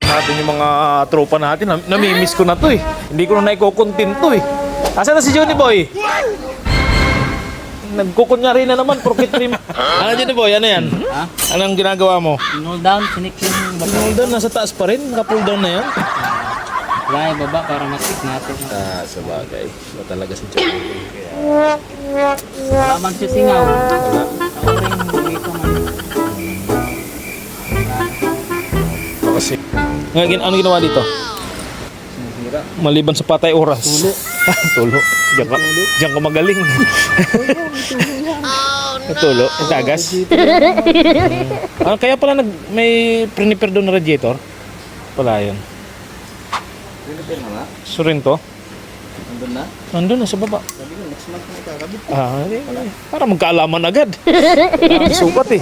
natin yung mga tropa natin. Namimiss ko na to eh. Hindi ko na naiko-content to eh. Asan na si Johnny Boy? Nagkukunyari na naman, profit trim. Ano Johnny Boy? Ano yan? Ha? Anong ginagawa mo? Pull down, sinik yung baba. Pull down, nasa taas pa rin. Naka-pull down na yan. Wala yung baba para matik natin. Sabagay. Ba talaga si Johnny Boy. Wala man siya singaw. Wala. Ako rin dito man. Kasi. Ngayon, ano ginawa dito? Sinira. Maliban sa patay oras. Tulo. Tulo. Diyan ka magaling. Tulo. Ang tagas. Kaya pala may priniper doon na radiator. Wala yun. Pinipin na nga? Sorrento. Nandun na? Nandun na sa baba. Sabi ko, next month na ikakabit. Para magkaalaman agad. Parang sukat eh.